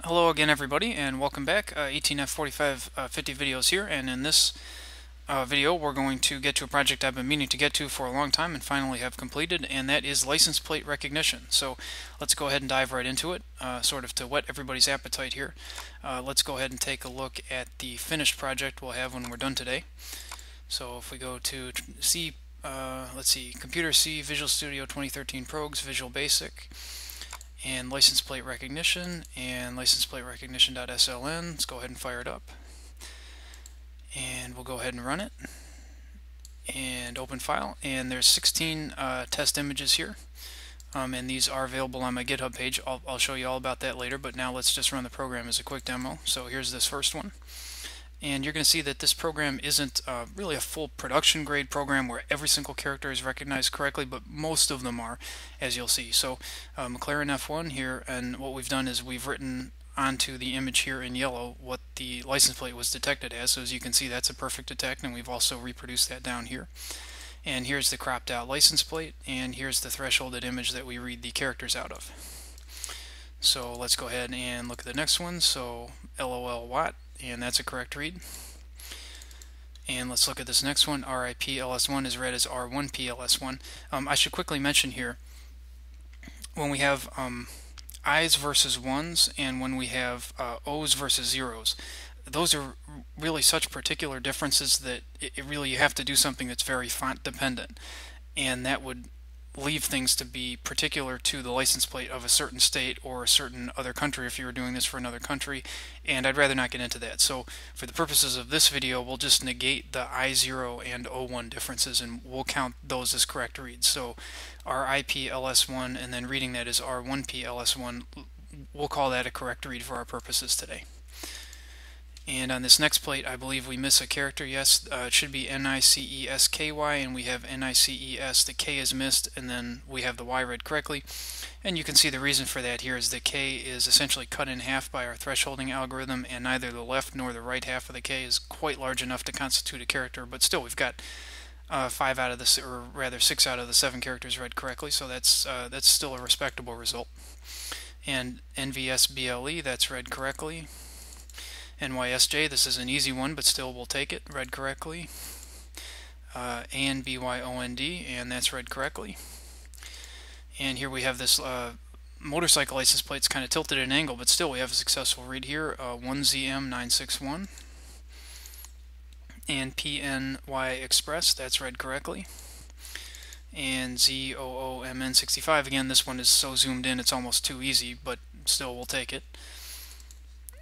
Hello again, everybody, and welcome back. 18F4550 videos here, and in this video we're going to get to a project I've been meaning to get to for a long time and finally have completed, and that is license plate recognition. So let's go ahead and dive right into it, sort of to whet everybody's appetite here. Let's go ahead and take a look at the finished project we'll have when we're done today. So if we go to C, let's see, Computer C, Visual Studio 2013 Progs, Visual Basic, and license plate recognition and license plate recognition.sln. Let's go ahead and fire it up, and we'll go ahead and run it and open file. And there's 16 test images here, and these are available on my GitHub page. I'll show you all about that later, but now let's just run the program as a quick demo. So here's this first one, and you're going to see that this program isn't really a full production grade program where every single character is recognized correctly, but most of them are, as you'll see. So McLaren F1 here, and what we've done is we've written onto the image here in yellow what the license plate was detected as. So as you can see, that's a perfect detect, and we've also reproduced that down here. And here's the cropped out license plate, and here's the thresholded image that we read the characters out of. So let's go ahead and look at the next one. So LOL Watt, and that's a correct read. And let's look at this next one. RIP LS1 is read as R1P LS1. I should quickly mention here, when we have I's versus ones and when we have O's versus zeros, those are really such particular differences that it really, you have to do something that's very font dependent, and that would leave things to be particular to the license plate of a certain state or a certain other country if you were doing this for another country, and I'd rather not get into that. So for the purposes of this video, we'll just negate the I0 and O1 differences, and we'll count those as correct reads. So RIP LS1, and then reading that as R1P LS1, we'll call that a correct read for our purposes today. And on this next plate, I believe we miss a character. Yes, it should be NICESKY, and we have NICES. The K is missed, and then we have the Y read correctly. And you can see the reason for that here is the K is essentially cut in half by our thresholding algorithm, and neither the left nor the right half of the K is quite large enough to constitute a character. But still, we've got 5 out of the, or rather 6 out of the 7 characters read correctly, so that's still a respectable result. And NVSBLE, that's read correctly. NYSJ, this is an easy one, but still we'll take it, read correctly. ANBYOND, and that's read correctly. And here we have this motorcycle license plate. It's kind of tilted at an angle, but still we have a successful read here, 1ZM961. And PNY Express, that's read correctly. And ZOOMN65, again, this one is so zoomed in it's almost too easy, but still we'll take it.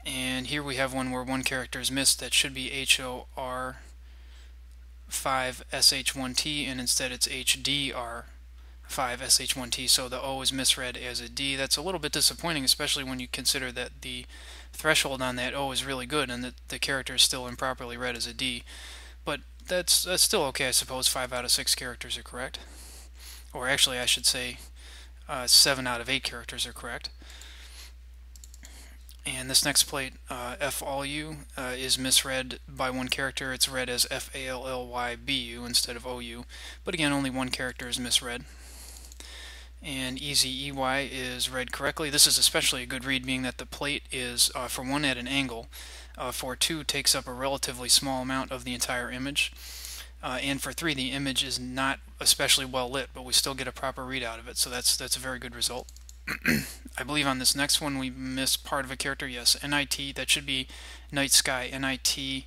And here we have one where one character is missed. That should be HOR5SH1T, and instead it's HDR5SH1T, so the O is misread as a D. That's a little bit disappointing, especially when you consider that the threshold on that O is really good and that the character is still improperly read as a D. But that's still okay, I suppose. 5 out of 6 characters are correct. Or actually, I should say 7 out of 8 characters are correct. And this next plate, FALLU, is misread by one character. It's read as FALLYBU instead of OU. But again, only one character is misread. And EZEY is read correctly. This is especially a good read, being that the plate is, for 1, at an angle. For 2, takes up a relatively small amount of the entire image. And for 3, the image is not especially well lit, but we still get a proper read out of it. So that's a very good result. I believe on this next one we missed part of a character. Yes, NIT, that should be Night Sky, NITESKY,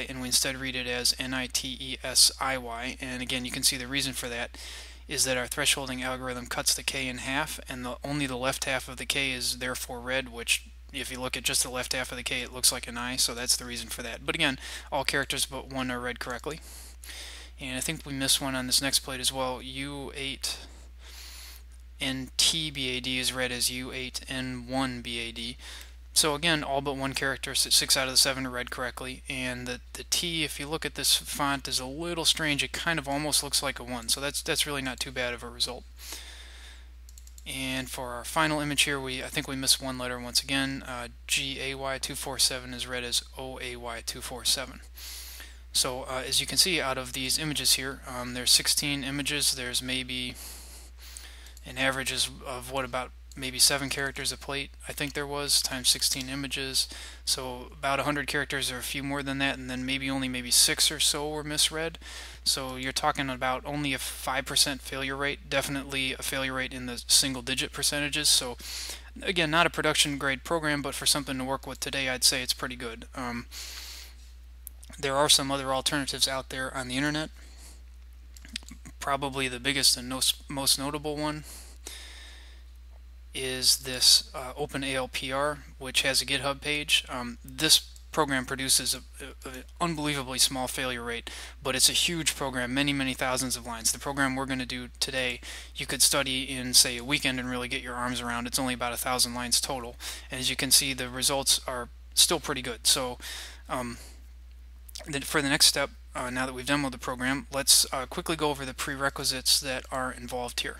and we instead read it as NITESIY. And again, you can see the reason for that is that our thresholding algorithm cuts the K in half, and only the left half of the K is therefore read, which if you look at just the left half of the K, it looks like an I, so that's the reason for that. But again, all characters but one are read correctly. And I think we missed one on this next plate as well. U8 NTBAD is read as U8N1BAD. So again, all but one character, 6 out of the 7 are read correctly. And the T, if you look at this font, is a little strange. It kind of almost looks like a 1. So that's really not too bad of a result. And for our final image here, I think we missed one letter once again. GAY247 is read as OAY247. So as you can see, out of these images here, there's 16 images. There's maybe an average of what, about maybe 7 characters a plate, I think there was, times 16 images. So about 100 characters or a few more than that, and then maybe 6 or so were misread. So you're talking about only a 5% failure rate, definitely a failure rate in the single digit percentages. So again, not a production grade program, but for something to work with today, I'd say it's pretty good. There are some other alternatives out there on the internet. Probably the biggest and most notable one is this OpenALPR, which has a GitHub page. This program produces an unbelievably small failure rate, but it's a huge program, many thousands of lines. The program we're going to do today, you could study in, say, a weekend and really get your arms around. It's only about 1,000 lines total, and as you can see, the results are still pretty good. So for the next step, now that we've demoed the program, let's quickly go over the prerequisites that are involved here.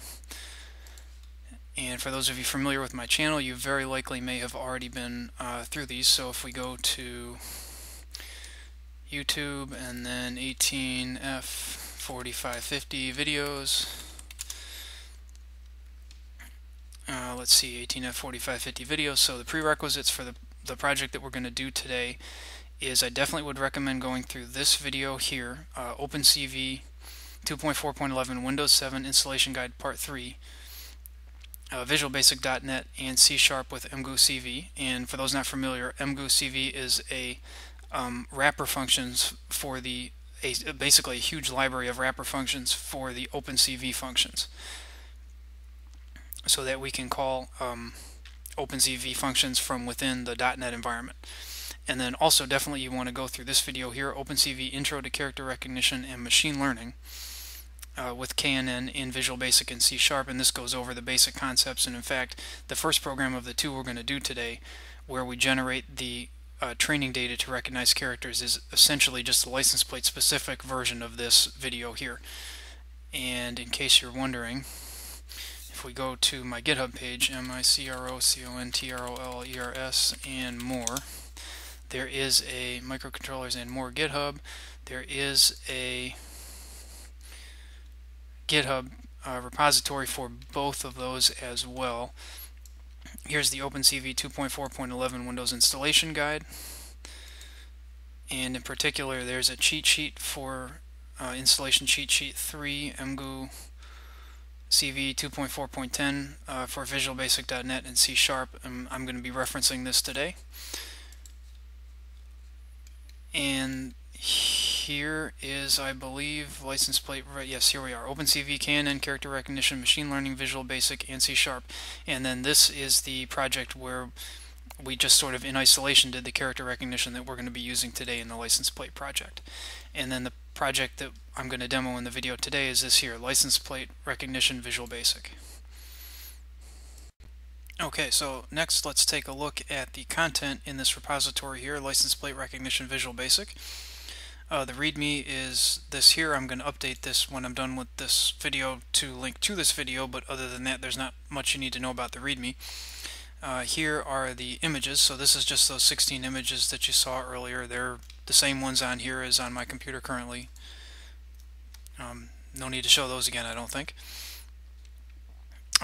And for those of you familiar with my channel, you very likely may have already been through these. So if we go to YouTube and then 18F4550 videos, let's see, 18F4550 videos. So the prerequisites for the project that we're going to do today is I definitely would recommend going through this video here, OpenCV 2.4.11 Windows 7 Installation Guide Part 3. Visual Basic.NET and C# with Emgu CV. And for those not familiar, Emgu CV is a wrapper functions for basically a huge library of wrapper functions for the OpenCV functions, so that we can call OpenCV functions from within the .NET environment. And then also definitely you want to go through this video here, OpenCV Intro to Character Recognition and Machine Learning, with KNN in Visual Basic and C#, and this goes over the basic concepts. And in fact, the first program of the two we're going to do today, where we generate the training data to recognize characters, is essentially just the license plate specific version of this video here. And in case you're wondering, if we go to my GitHub page, MICROCONTROLERS and more, there is a microcontrollers and more GitHub. There is a GitHub repository for both of those as well. Here's the OpenCV 2.4.11 Windows Installation Guide, and in particular there's a cheat sheet for Installation Cheat Sheet 3 Emgu CV 2.4.10 for Visual Basic.NET and C#. I'm going to be referencing this today. And here is, I believe, license plate, right? Yes, here we are. OpenCV, KNN, Character Recognition, Machine Learning, Visual Basic, and C#. And then this is the project where we just sort of in isolation did the character recognition that we're going to be using today in the license plate project. And then the project that I'm going to demo in the video today is this here, License Plate Recognition Visual Basic. Okay, so next let's take a look at the content in this repository here, License Plate Recognition Visual Basic. The README is this here. I'm going to update this when I'm done with this video to link to this video, but other than that there's not much you need to know about the README. Here are the images. So this is just those 16 images that you saw earlier. They're the same ones on here as on my computer currently. No need to show those again, I don't think.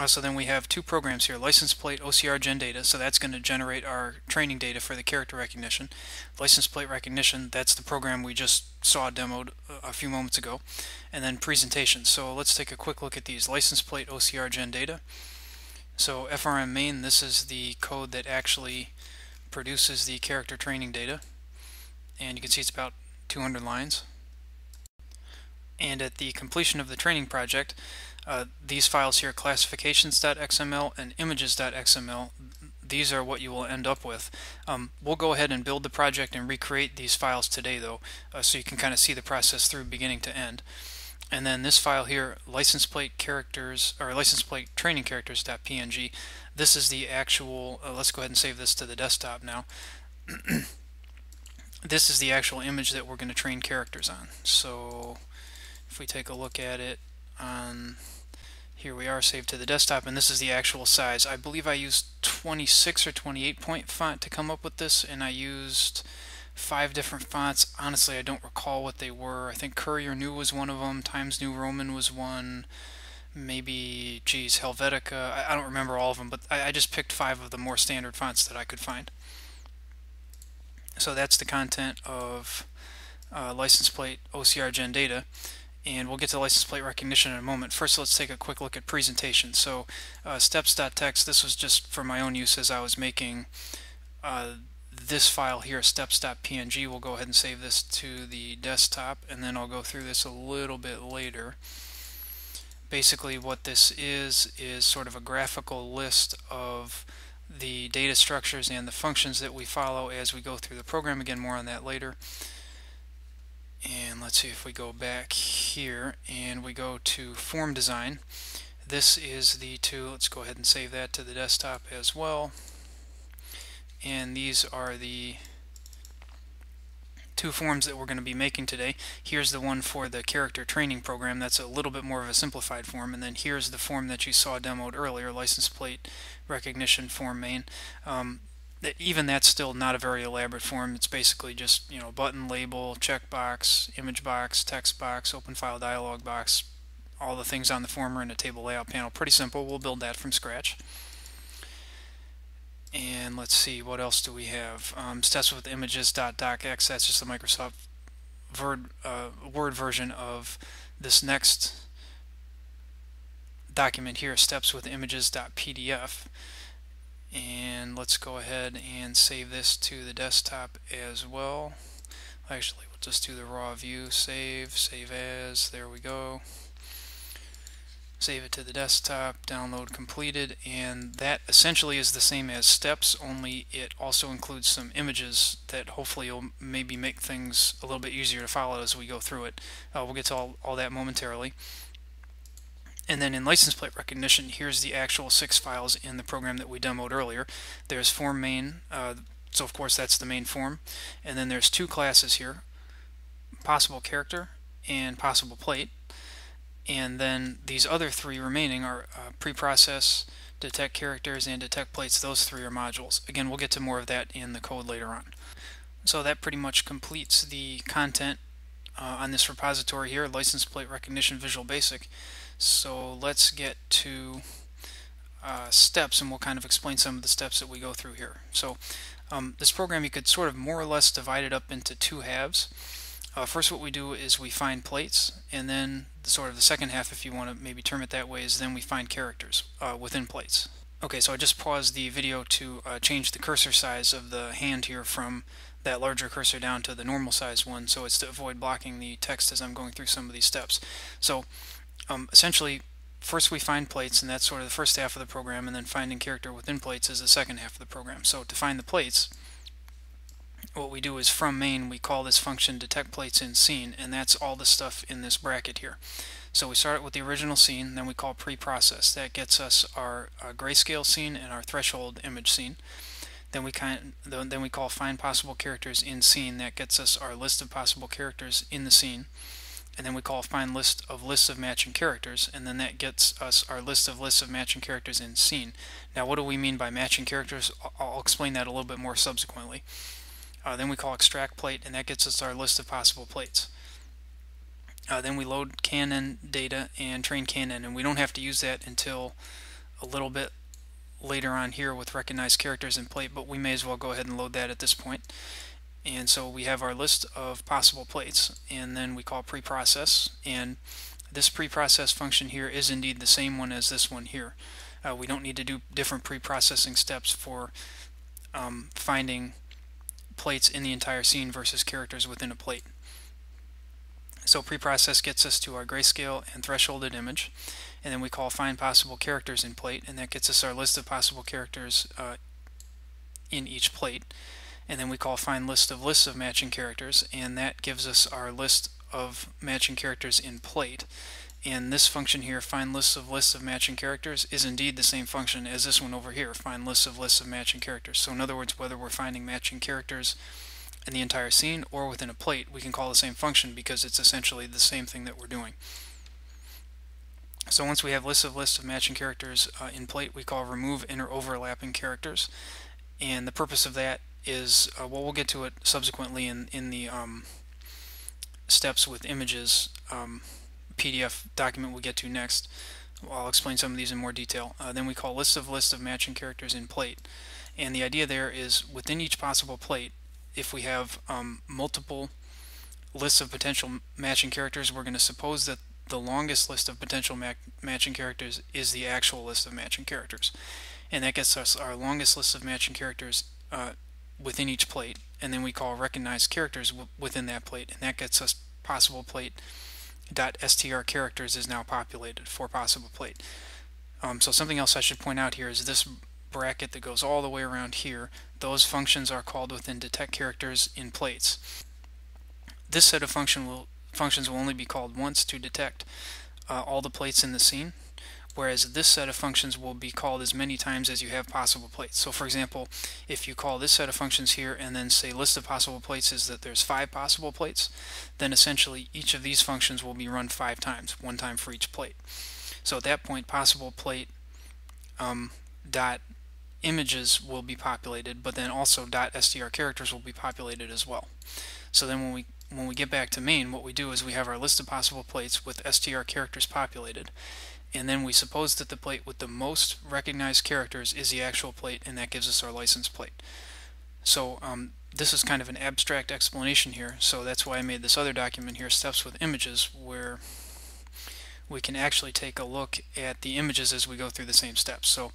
So then we have two programs here, License Plate OCR Gen Data, so that's going to generate our training data for the character recognition. License Plate Recognition, that's the program we just saw demoed a few moments ago. And then Presentation. So let's take a quick look at these. License Plate OCR Gen Data. So FRM main, this is the code that actually produces the character training data. And you can see it's about 200 lines. And at the completion of the training project, these files here, classifications.xml and images.xml, these are what you will end up with. We'll go ahead and build the project and recreate these files today though, so you can kind of see the process through beginning to end. And then this file here, license plate characters, or license plate training characters.png, this is the actual, let's go ahead and save this to the desktop now. This is the actual image that we're going to train characters on. So if we take a look at it, here we are, saved to the desktop, and this is the actual size. I believe I used 26 or 28 point font to come up with this, and I used 5 different fonts. Honestly, I don't recall what they were. I think Courier New was one of them, Times New Roman was one, maybe, geez, Helvetica. I don't remember all of them, but I just picked 5 of the more standard fonts that I could find. So that's the content of license plate OCR gen data, and we'll get to license plate recognition in a moment. First, let's take a quick look at presentation. So steps.txt, this was just for my own use as I was making this file here, steps.png. We'll go ahead and save this to the desktop, and then I'll go through this a little bit later. Basically what this is sort of a graphical list of the data structures and the functions that we follow as we go through the program. Again, more on that later. And let's see if we go back here and we go to form design. This is the two. Let's go ahead and save that to the desktop as well. And these are the 2 forms that we're going to be making today. Here's the one for the character training program. That's a little bit more of a simplified form. And then here's the form that you saw demoed earlier, license plate recognition form main. Even that's still not a very elaborate form. It's basically just, button, label, checkbox, image box, text box, open file dialog box. All the things on the form are in a table layout panel. Pretty simple. We'll build that from scratch. And let's see, what else do we have? Steps with images.docx. That's just the Microsoft Word version of this next document here, steps with images.pdf. And let's go ahead and save this to the desktop as well. Actually, we'll just do the raw view, save as, there we go. Save it to the desktop, download completed, and that essentially is the same as steps, only it also includes some images that hopefully will maybe make things a little bit easier to follow as we go through it. We'll get to all that momentarily. And then in license plate recognition, here's the actual 6 files in the program that we demoed earlier. There's form main, so of course that's the main form, and then there's 2 classes here, possible character and possible plate. And then these other 3 remaining are preprocess, detect characters, and detect plates. Those 3 are modules. Again, we'll get to more of that in the code later on. So that pretty much completes the content on this repository here, license plate recognition Visual Basic. So let's get to steps, and we'll kind of explain some of the steps that we go through here. So this program, you could sort of more or less divide it up into 2 halves. First, what we do is we find plates, and then sort of the second half, if you want to maybe term it that way, is then we find characters within plates. Okay, so I just paused the video to change the cursor size of the hand here from that larger cursor down to the normal size one, so it's to avoid blocking the text as I'm going through some of these steps. So essentially, first we find plates, and that's sort of the first half of the program, and then finding character within plates is the second half of the program. So to find the plates, what we do is from main we call this function detect plates in scene, and that's all the stuff in this bracket here. So we start with the original scene, then we call preprocess. That gets us our grayscale scene and our threshold image scene. Then we call find possible characters in scene. That gets us our list of possible characters in the scene. And then we call find lists of matching characters, and then that gets us our lists of matching characters in scene. Now, what do we mean by matching characters? I'll explain that a little bit more subsequently. Then we call extract plate, and that gets us our list of possible plates. Then we load canon data and train canon, and we don't have to use that until a little bit later on here with recognized characters in plate, but we may as well go ahead and load that at this point. And so we have our list of possible plates, and then we call preprocess, and this preprocess function here is indeed the same one as this one here. We don't need to do different preprocessing steps for finding plates in the entire scene versus characters within a plate. So preprocess gets us to our grayscale and thresholded image, and then we call find possible characters in plate, and that gets us our list of possible characters in each plate. And then we call find lists of matching characters, and that gives us our list of matching characters in plate. And this function here, find lists of matching characters, is indeed the same function as this one over here, find lists of matching characters. So in other words, whether we're finding matching characters in the entire scene or within a plate, we can call the same function because it's essentially the same thing that we're doing. So once we have lists of matching characters in plate, we call remove inner overlapping characters, and the purpose of that is, well, we'll get to it subsequently in the steps with images PDF document we'll get to next. I'll explain some of these in more detail. Then we call list of matching characters in plate. And the idea there is within each possible plate, if we have multiple lists of potential matching characters, we're going to suppose that the longest list of potential matching characters is the actual list of matching characters. And that gets us our longest list of matching characters within each plate. And then we call recognized characters within that plate. And that gets us possible plate .str characters is now populated for possible plate. So something else I should point out here is this bracket that goes all the way around here. Those functions are called within detect characters in plates. This set of functions will only be called once to detect all the plates in the scene, whereas this set of functions will be called as many times as you have possible plates. So for example, if you call this set of functions here and then say list of possible plates is that there's 5 possible plates, then essentially each of these functions will be run 5 times, 1 time for each plate. So at that point, possible plate dot images will be populated, but then also .str characters will be populated as well. So then when we get back to main, what we do is we have our list of possible plates with str characters populated, and then we suppose that the plate with the most recognized characters is the actual plate, and that gives us our license plate. So this is kind of an abstract explanation here, so that's why I made this other document here, Steps with Images, where we can actually take a look at the images as we go through the same steps. So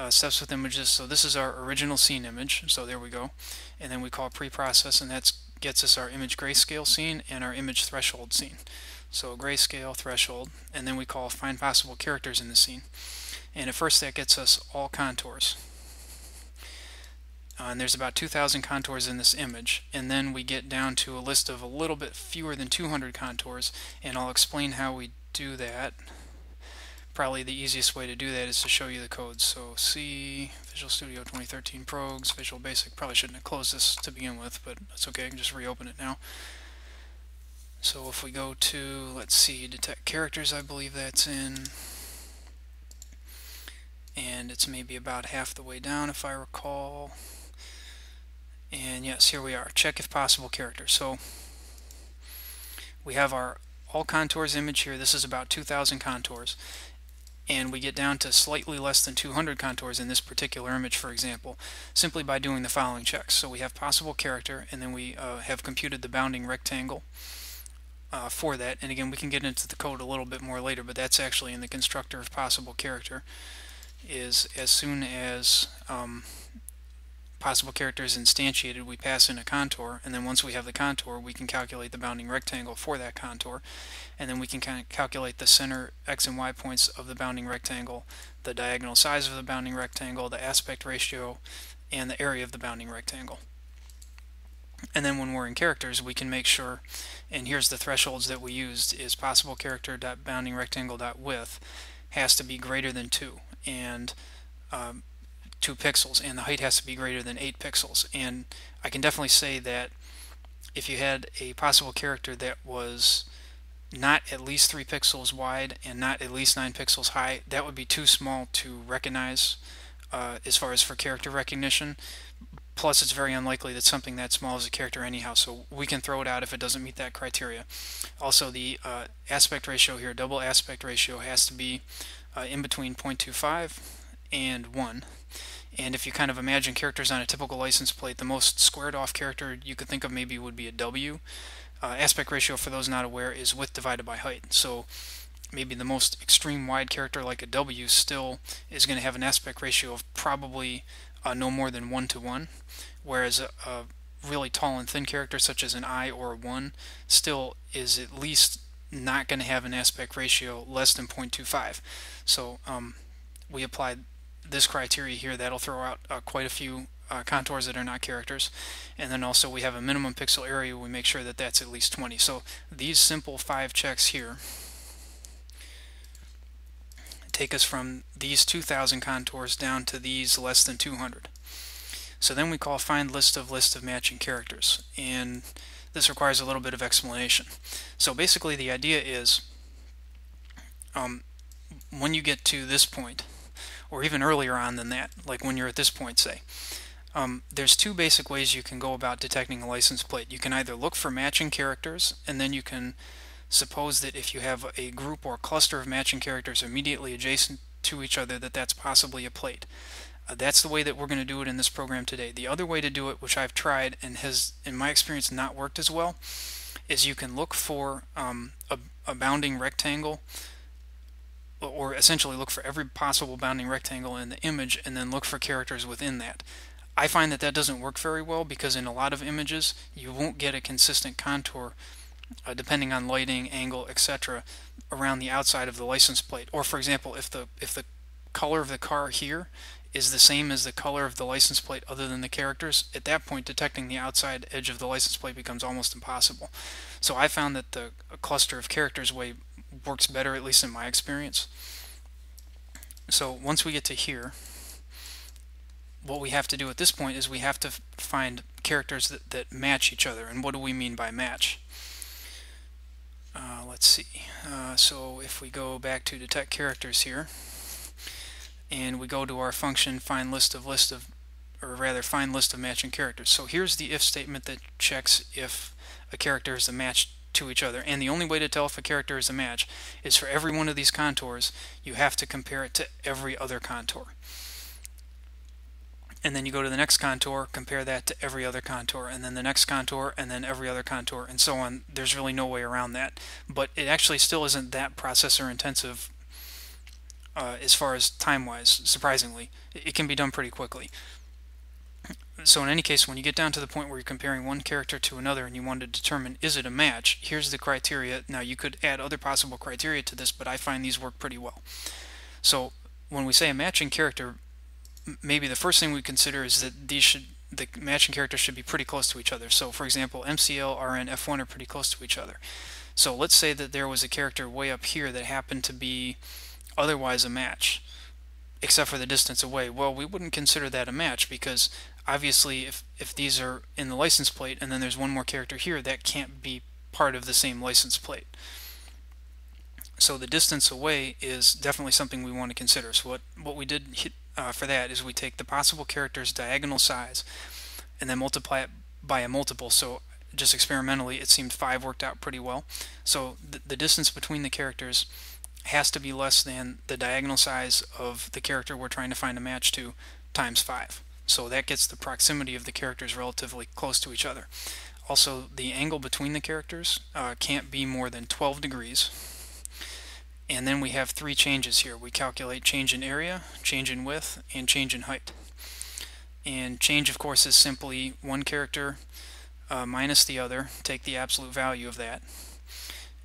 steps with images, so this is our original scene image, so there we go, and then we call preprocess, and that gets us our image grayscale scene and our image threshold scene. So grayscale, threshold, and then we call find possible characters in the scene. And at first that gets us all contours. And there's about 2,000 contours in this image, and then we get down to a list of a little bit fewer than 200 contours, and I'll explain how we do that. Probably the easiest way to do that is to show you the code. So C, Visual Studio 2013 Progs, Visual Basic. Probably shouldn't have closed this to begin with, but that's okay, I can just reopen it now. So if we go to, let's see, detect characters, I believe that's in, and it's maybe about half the way down if I recall. And yes, here we are, check if possible character. So we have our all contours image here. This is about 2,000 contours, and we get down to slightly less than 200 contours in this particular image, for example, simply by doing the following checks. So we have possible character, and then we have computed the bounding rectangle for that. And again, we can get into the code a little bit more later, but that's actually in the constructor of possible character, is as soon as possible character is instantiated, we pass in a contour, and then once we have the contour, we can calculate the bounding rectangle for that contour, and then we can calculate the center x and y points of the bounding rectangle, the diagonal size of the bounding rectangle, the aspect ratio, and the area of the bounding rectangle. And then when we're in characters, we can make sure, and here's the thresholds that we used, is possible character dot bounding rectangle dot width has to be greater than 2, and 2 pixels, and the height has to be greater than 8 pixels. And I can definitely say that if you had a possible character that was not at least 3 pixels wide and not at least 9 pixels high, that would be too small to recognize as far as for character recognition. Plus, it's very unlikely that something that small is a character anyhow, so we can throw it out if it doesn't meet that criteria. Also, the aspect ratio here, double aspect ratio, has to be in between 0.25 and 1. And if you kind of imagine characters on a typical license plate, the most squared off character you could think of maybe would be a W. Aspect ratio, for those not aware, is width divided by height. So maybe the most extreme wide character like a W still is going to have an aspect ratio of probably no more than 1 to 1, whereas a really tall and thin character such as an I or a 1 still is at least not going to have an aspect ratio less than 0.25. So we applied this criteria here. That'll throw out quite a few contours that are not characters. And then also we have a minimum pixel area. We make sure that that's at least 20. So these simple 5 checks here take us from these 2,000 contours down to these less than 200. So then we call find list of matching characters, and this requires a little bit of explanation. So basically the idea is when you get to this point, or even earlier on than that, like when you're at this point, say, there's 2 basic ways you can go about detecting a license plate. You can either look for matching characters, and then you can suppose that if you have a group or cluster of matching characters immediately adjacent to each other, that's possibly a plate. That's the way that we're going to do it in this program today. The other way to do it, which I've tried and has, in my experience, not worked as well, is you can look for a bounding rectangle, or essentially look for every possible bounding rectangle in the image and then look for characters within that. I find that that doesn't work very well because in a lot of images you won't get a consistent contour depending on lighting, angle, etc. around the outside of the license plate. Or for example, if the color of the car here is the same as the color of the license plate other than the characters, at that point detecting the outside edge of the license plate becomes almost impossible. So I found that the cluster of characters way works better, at least in my experience. So once we get to here, what we have to do at this point is we have to find characters that match each other. And what do we mean by match? Let's see. So if we go back to detect characters here, and we go to our function find list of matching characters. So here's the if statement that checks if a character is a match to each other. And the only way to tell if a character is a match is for every one of these contours, you have to compare it to every other contour. And then you go to the next contour, compare that to every other contour, and then the next contour, and then every other contour, and so on. There's really no way around that. But it actually still isn't that processor intensive as far as time-wise, surprisingly. It can be done pretty quickly. So in any case, when you get down to the point where you're comparing one character to another and you want to determine is it a match, here's the criteria. Now you could add other possible criteria to this, but I find these work pretty well. So when we say a matching character, maybe the first thing we consider is that the matching characters should be pretty close to each other. So for example, MCL, RN, F1 are pretty close to each other. So let's say that there was a character way up here that happened to be otherwise a match, except for the distance away. Well, we wouldn't consider that a match because obviously if these are in the license plate and then there's one more character here, that can't be part of the same license plate. So the distance away is definitely something we want to consider. So what we did for that is we take the possible character's diagonal size and then multiply it by a multiple. So just experimentally it seemed 5 worked out pretty well. So the distance between the characters has to be less than the diagonal size of the character we're trying to find a match to times 5. So that gets the proximity of the characters relatively close to each other. Also, the angle between the characters can't be more than 12 degrees. And then we have 3 changes here. We calculate change in area, change in width, and change in height. And change, of course, is simply one character minus the other, take the absolute value of that,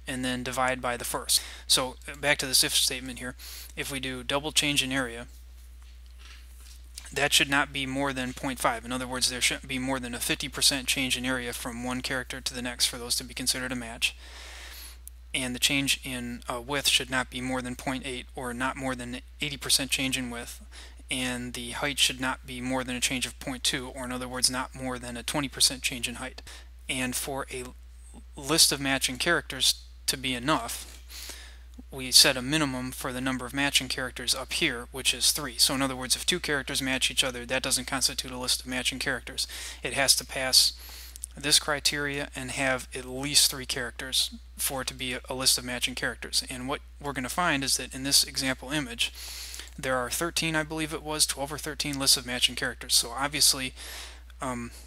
and then divide by the first. So back to this if statement here, if we do double change in area, that should not be more than 0.5. In other words, there shouldn't be more than a 50% change in area from one character to the next for those to be considered a match. And the change in width should not be more than 0.8 or not more than 80% change in width. And the height should not be more than a change of 0.2, or in other words, not more than a 20% change in height. And for a list of matching characters to be enough, we set a minimum for the number of matching characters up here, which is 3. So in other words, if 2 characters match each other, that doesn't constitute a list of matching characters. It has to pass this criteria and have at least 3 characters for it to be a list of matching characters. And what we're going to find is that in this example image, there are 13, I believe it was, 12 or 13 lists of matching characters. So obviously, McLaren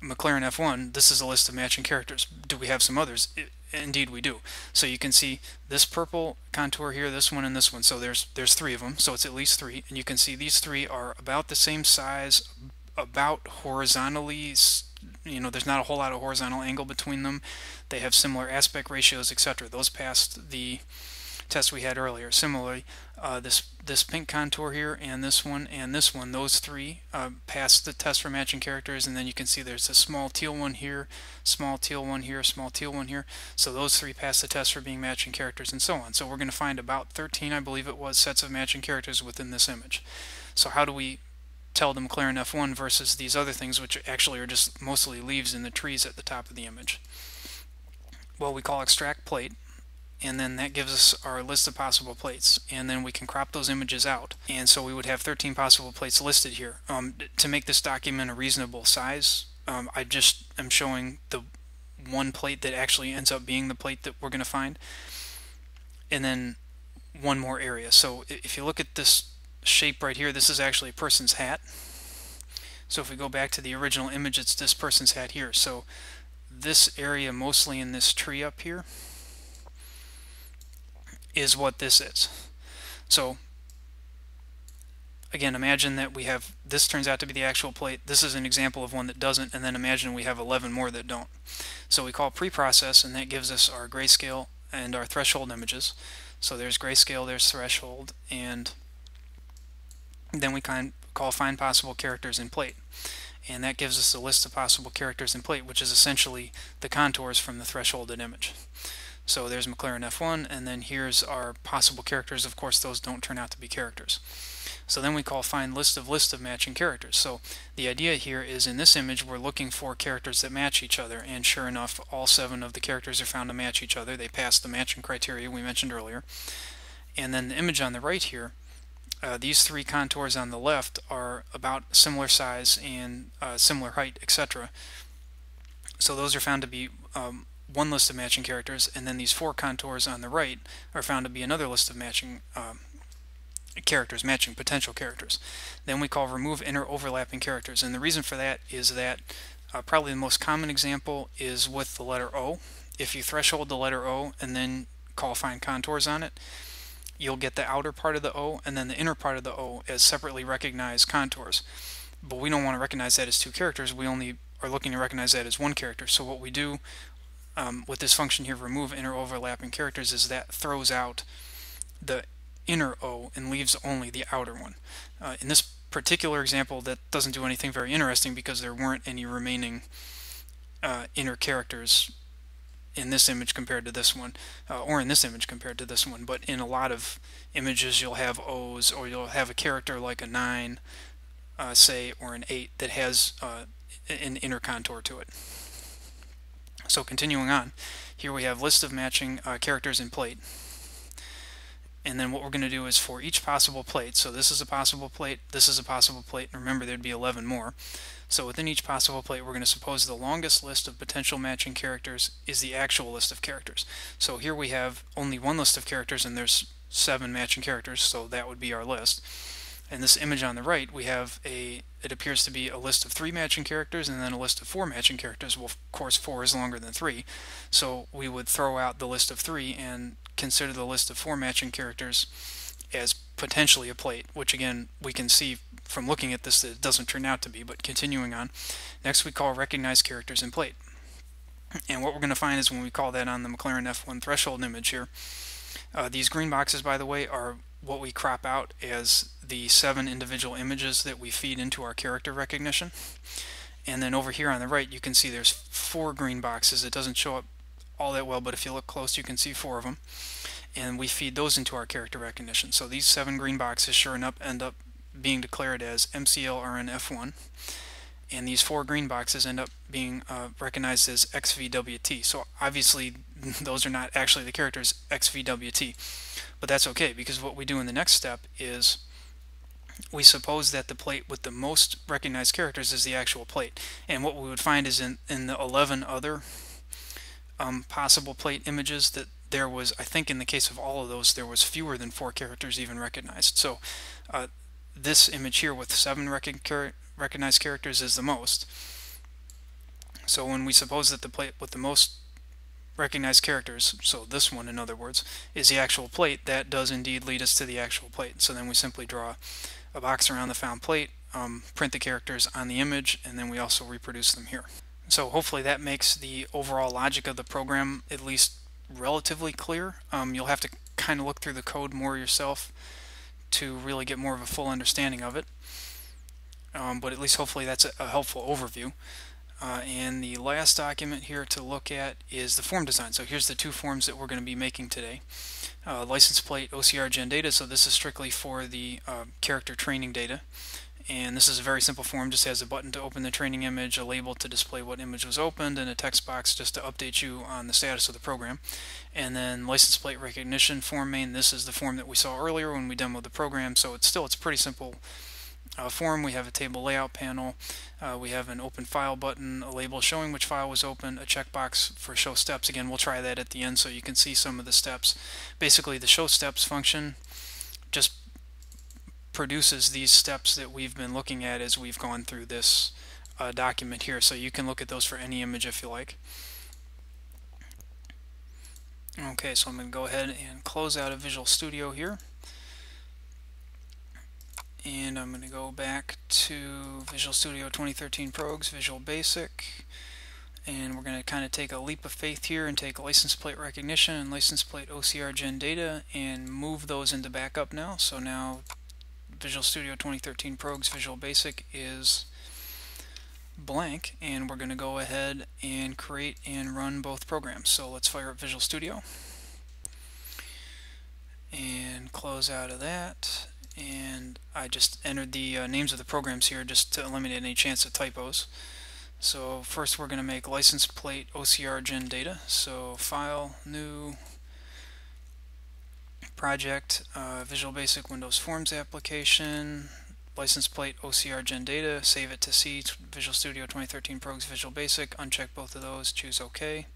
F1, this is a list of matching characters. Do we have some others? Indeed we do. So you can see this purple contour here, this one, and this one. So there's 3 of them, so it's at least 3. And you can see these 3 are about the same size, about horizontally, there's not a whole lot of horizontal angle between them. They have similar aspect ratios, etc. Those passed the test we had earlier. Similarly, this pink contour here and this one, those 3 passed the test for matching characters. And then you can see there's a small teal one here, small teal one here, small teal one here. So those 3 passed the test for being matching characters, and so on. So we're going to find about 13, I believe it was, sets of matching characters within this image. So how do we tell the McLaren F1 versus these other things, which actually are just mostly leaves in the trees at the top of the image? Well, we call extract plate, and then that gives us our list of possible plates, and then we can crop those images out, and so we would have 13 possible plates listed here. To make this document a reasonable size, I just am showing one plate that actually ends up being the plate that we're going to find, and then one more area. So if you look at this shape right here, this is actually a person's hat. So if we go back to the original image, it's this person's hat here. So this area, mostly in this tree up here, is what this is. So again, imagine that we have, this turns out to be the actual plate, this is an example of one that doesn't, and then imagine we have 11 more that don't. So we call preprocess, and that gives us our grayscale and our threshold images. So there's grayscale, there's threshold, and then we call find possible characters in plate. And that gives us a list of possible characters in plate, which is essentially the contours from the thresholded image. So there's McLaren F1, and then here's our possible characters. Of course, those don't turn out to be characters. So then we call find list of matching characters. So the idea here is, in this image, we're looking for characters that match each other, and sure enough, all 7 of the characters are found to match each other. They pass the matching criteria we mentioned earlier. And then the image on the right here, these 3 contours on the left are about similar size and similar height, etc. So those are found to be one list of matching characters, and then these 4 contours on the right are found to be another list of matching characters, matching potential characters. Then we call remove inner overlapping characters, and the reason for that is that probably the most common example is with the letter O. If you threshold the letter O and then call find contours on it, you'll get the outer part of the O and then the inner part of the O as separately recognized contours. But we don't want to recognize that as 2 characters, we only are looking to recognize that as 1 character. So what we do with this function here, remove inner overlapping characters, is that throws out the inner O and leaves only the outer one. In this particular example, that doesn't do anything very interesting because there weren't any remaining inner characters in this image compared to this one, or in this image compared to this one. But in a lot of images you'll have O's, or you'll have a character like a 9, say, or an 8 that has an inner contour to it. So continuing on, here we have list of matching characters in plate. And then what we're going to do is, for each possible plate, so this is a possible plate, this is a possible plate, and remember there'd be 11 more. So within each possible plate, we're going to suppose the longest list of potential matching characters is the actual list of characters. So here we have only 1 list of characters, and there's 7 matching characters, so that would be our list. And this image on the right, we have it appears to be a list of 3 matching characters and then a list of 4 matching characters. Well, of course 4 is longer than 3, so we would throw out the list of 3 and consider the list of 4 matching characters as potentially a plate, which again we can see from looking at this that it doesn't turn out to be. But continuing on, next we call recognize characters in plate. And what we're going to find is, when we call that on the McLaren F1 threshold image here, these green boxes, by the way, are what we crop out as the 7 individual images that we feed into our character recognition. And then over here on the right, you can see there's 4 green boxes. It doesn't show up all that well, but if you look close, you can see 4 of them. And we feed those into our character recognition. So these 7 green boxes sure enough end up being declared as MCLRN F1. And these 4 green boxes end up being recognized as XVWT. So obviously those are not actually the characters XVWT, but that's okay, because what we do in the next step is we suppose that the plate with the most recognized characters is the actual plate. And what we would find is in the 11 other possible plate images, that there was, I think in the case of all of those, there was fewer than 4 characters even recognized. So this image here with 7 recognized characters is the most. So when we suppose that the plate with the most recognized characters, so this one in other words, is the actual plate, that does indeed lead us to the actual plate. So then we simply draw a box around the found plate, print the characters on the image, and then we also reproduce them here. So hopefully that makes the overall logic of the program at least relatively clear. You'll have to kind of look through the code more yourself to really get more of a full understanding of it. But at least hopefully that's a helpful overview. And the last document here to look at is the form design. So here's the 2 forms that we're going to be making today. License plate OCR gen data, so this is strictly for the character training data. And this is a very simple form, just has a button to open the training image, a label to display what image was opened, and a text box just to update you on the status of the program. And then license plate recognition form main, this is the form that we saw earlier when we demoed the program, so it's a pretty simple form, we have a table layout panel, we have an open file button, a label showing which file was open, a checkbox for show steps. Again, we'll try that at the end so you can see some of the steps. Basically, the show steps function just produces these steps that we've been looking at as we've gone through this document here, so you can look at those for any image if you like. Okay, so I'm going to go ahead and close out of Visual Studio here. And I'm going to go back to Visual Studio 2013 Progs, Visual Basic. And we're going to kind of take a leap of faith here and take license plate recognition and license plate OCR gen data and move those into backup now. So now Visual Studio 2013 Progs, Visual Basic is blank, and we're going to go ahead and create and run both programs. So let's fire up Visual Studio and close out of that. And I just entered the names of the programs here just to eliminate any chance of typos. So first we're going to make license plate OCR gen data. So file, new, project, Visual Basic Windows Forms application, license plate OCR gen data, save it to C, Visual Studio 2013 Progs Visual Basic, uncheck both of those, choose OK.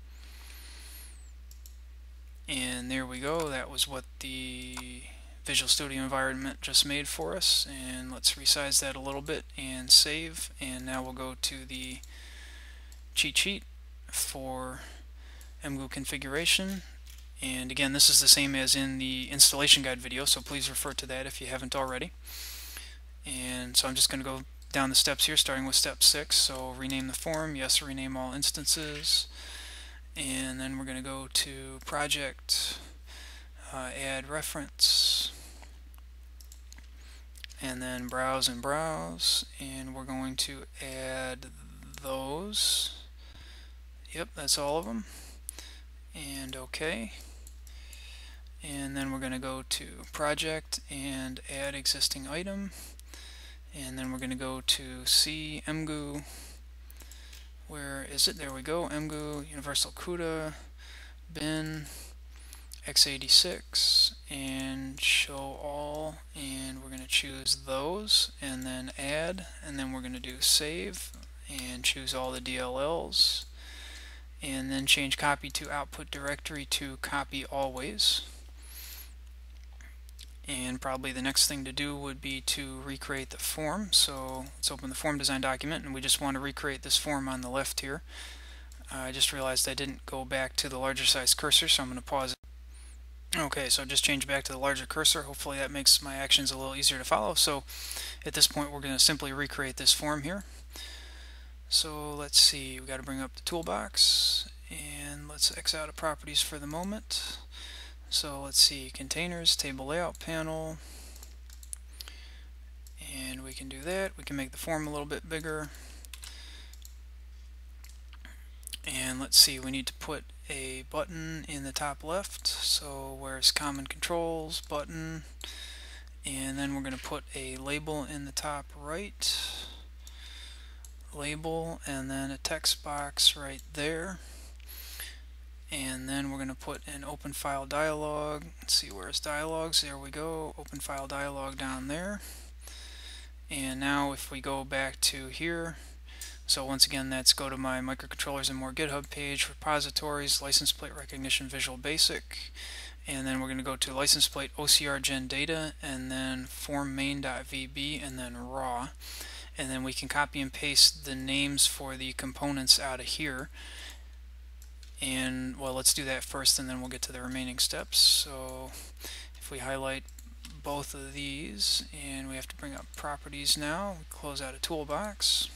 And there we go, that was what the Visual Studio environment just made for us. And let's resize that a little bit and save. And now we'll go to the cheat sheet for Emgu configuration. And again, this is the same as in the installation guide video, so please refer to that if you haven't already. And so I'm just going to go down the steps here, starting with step 6. So rename the form, yes, rename all instances. And then we're going to go to project, add reference, and then browse and browse, and we're going to add those. Yep, that's all of them. And OK. And then we're going to go to project and add existing item. And then we're going to go to C, Emgu. Where is it? There we go. Emgu, Universal CUDA, bin, x86, and show all. And we're going to choose those, and then add. And then we're going to do save, and choose all the DLLs. And then change copy to output directory to copy always. And probably the next thing to do would be to recreate the form. So let's open the form design document, and we just want to recreate this form on the left here. I just realized I didn't go back to the larger size cursor, so I'm going to pause it. Okay, so just change back to the larger cursor. Hopefully that makes my actions a little easier to follow. So at this point we're going to simply recreate this form here. So let's see, we've got to bring up the toolbox, and let's X out of properties for the moment. So let's see, containers, table layout panel, and we can do that. We can make the form a little bit bigger. And let's see, we need to put a button in the top left. So where's common controls, button, and then we're going to put a label in the top right, label, and then a text box right there. And then we're going to put an open file dialog. Let's see, where's dialogues? There we go, open file dialog down there. And now if we go back to here, so once again, that's go to my microcontrollers and more GitHub page, repositories, license plate recognition, Visual Basic, and then we're going to go to license plate OCR gen data, and then form main.vb, and then raw, and then we can copy and paste the names for the components out of here. And well, let's do that first, and then we'll get to the remaining steps. So if we highlight both of these, and we have to bring up properties now, we close out a toolbox.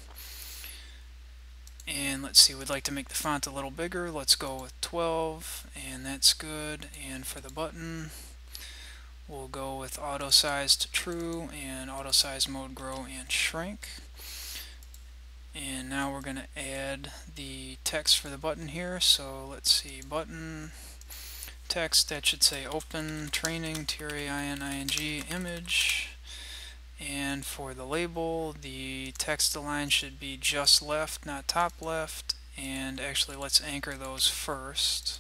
And let's see, we'd like to make the font a little bigger. Let's go with 12, and that's good. And for the button, we'll go with auto size to true, and auto size mode grow and shrink. And now we're going to add the text for the button here. So let's see, button text, that should say open training TRAINING image. And for the label, the text align should be just left, not top left. And actually, let's anchor those first.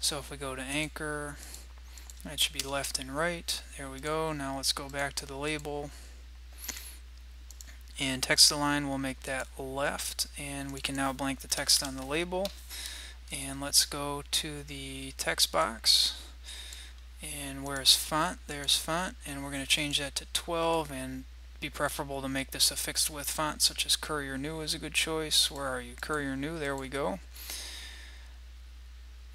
So if we go to anchor, that should be left and right. There we go. Now let's go back to the label. And text align, we'll make that left, and we can now blank the text on the label. And let's go to the text box, and where's font? There's font, and we're going to change that to 12, and be preferable to make this a fixed width font such as Courier New is a good choice. Where are you? Courier New, there we go.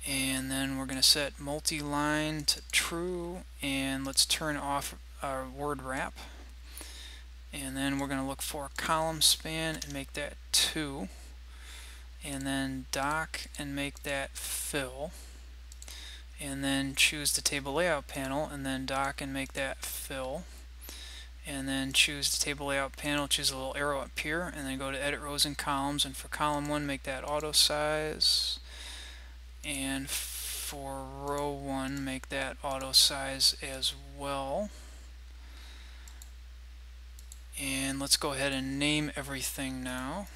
And then we're going to set multi-line to true, and let's turn off our word wrap. And then we're going to look for column span and make that 2, and then dock and make that fill, and then choose the table layout panel and then dock and make that fill, and then choose the table layout panel, choose a little arrow up here, and then go to edit rows and columns, and for column 1 make that auto size, and for row 1 make that auto size as well. And let's go ahead and name everything now.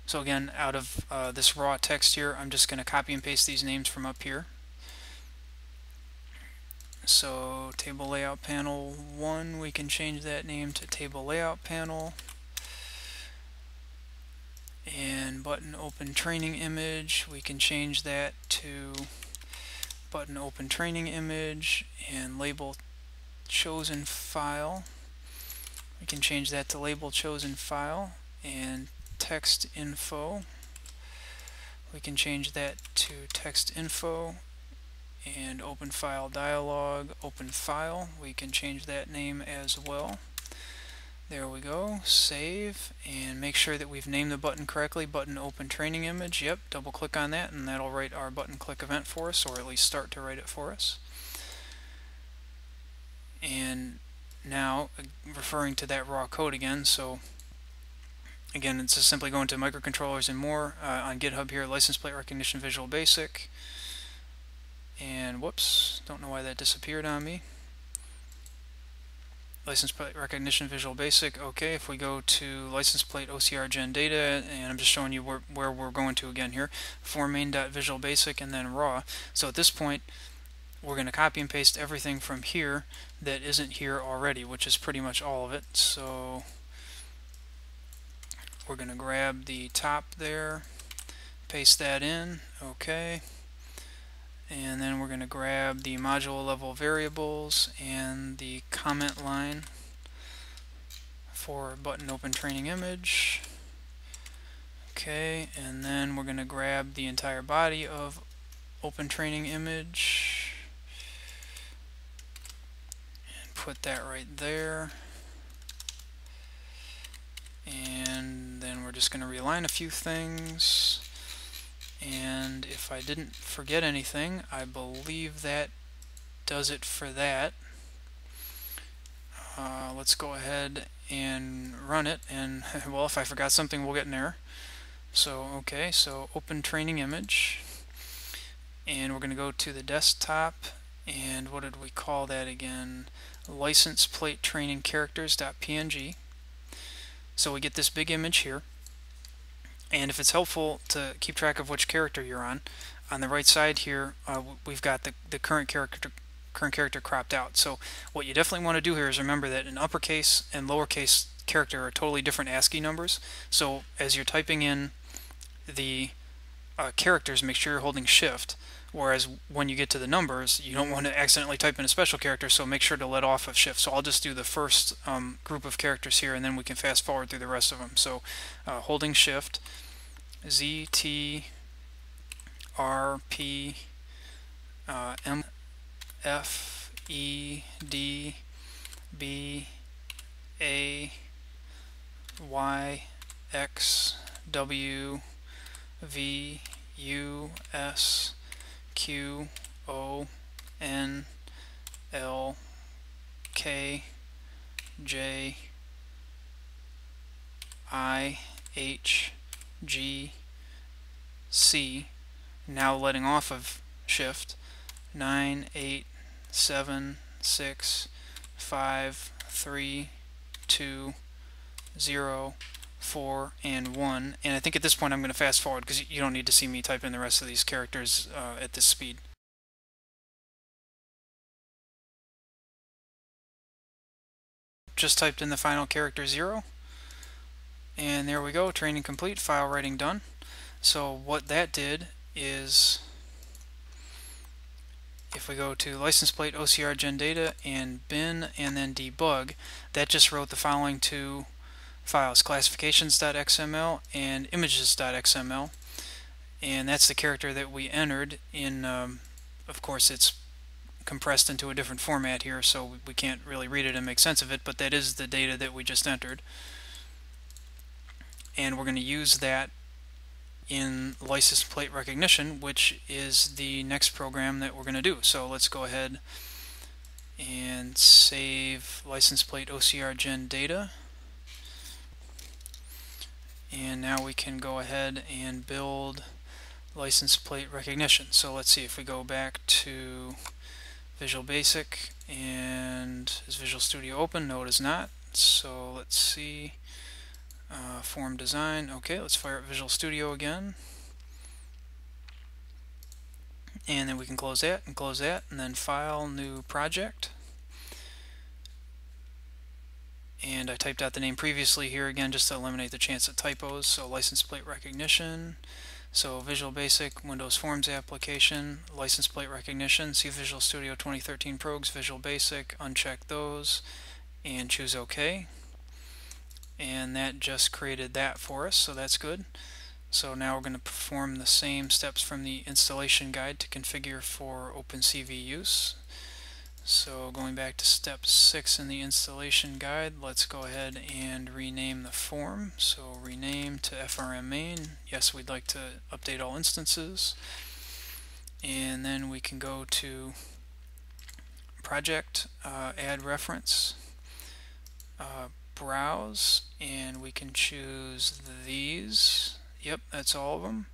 So again, out of this raw text here, I'm just going to copy and paste these names from up here. So table layout panel 1, we can change that name to table layout panel. And button open training image, we can change that to button open training image, and label chosen file, we can change that to label chosen file. And text info, we can change that to text info. And open file dialog, open file, we can change that name as well. There we go. Save, and make sure that we've named the button correctly. Button open training image, yep, double click on that and that'll write our button click event for us, or at least start to write it for us. And now referring to that raw code again, so again, it's just simply going to microcontrollers and more on GitHub here, license plate recognition Visual Basic. And whoops, don't know why that disappeared on me. License plate recognition Visual Basic. Okay, if we go to license plate OCR gen data, and I'm just showing you where we're going to again here, for main.visual basic and then raw. So at this point, we're going to copy and paste everything from here that isn't here already, which is pretty much all of it. So we're going to grab the top there, paste that in, okay. And then we're going to grab the module level variables and the comment line for button open training image. Okay, and then we're going to grab the entire body of open training image and put that right there. And then we're just going to realign a few things. And if I didn't forget anything, I believe that does it for that. Let's go ahead and run it, and well, if I forgot something, we'll get an error. So okay, so open training image, and we're going to go to the desktop, and what did we call that again? License plate training characters.png. So we get this big image here. And if it's helpful to keep track of which character you're on the right side here, we've got the current character cropped out. So what you definitely want to do here is remember that an uppercase and lowercase character are totally different ASCII numbers. So as you're typing in the characters, make sure you're holding shift. Whereas when you get to the numbers, you don't want to accidentally type in a special character, so make sure to let off of shift. So I'll just do the first group of characters here, and then we can fast forward through the rest of them. So holding shift, Z, T, R, P, M, F, E, D, B, A, Y, X, W, V, U, S, Q, O, N, L, K, J, I, H, G, C. Now letting off of shift. 9, 8, 7, 6, 5, 3, 2, 0, 4, and 1. And I think at this point I'm going to fast forward because you don't need to see me type in the rest of these characters at this speed. Just typed in the final character 0. And there we go, training complete, file writing done. So what that did is, if we go to license plate OCR gen data and bin and then debug, that just wrote the following two files, classifications.xml and images.xml, and that's the character that we entered in. Of course, it's compressed into a different format here, so we can't really read it and make sense of it, but that is the data that we just entered, and we're going to use that in license plate recognition, which is the next program that we're going to do. So let's go ahead and save license plate OCR gen data, and now we can go ahead and build license plate recognition. So let's see, if we go back to Visual Basic, and is Visual Studio open? No, it is not. So let's see, form design. Okay, let's fire up Visual Studio again, and then we can close that and then file, new project. And I typed out the name previously here again just to eliminate the chance of typos. So license plate recognition. So Visual Basic, Windows Forms application, license plate recognition. See Visual Studio 2013 Progs, Visual Basic, uncheck those, and choose OK. And that just created that for us, so that's good. So now we're going to perform the same steps from the installation guide to configure for OpenCV use. So going back to step 6 in the installation guide, let's go ahead and rename the form. So rename to FRM main. Yes, we'd like to update all instances. And then we can go to project, add reference, browse, and we can choose these. Yep, that's all of them.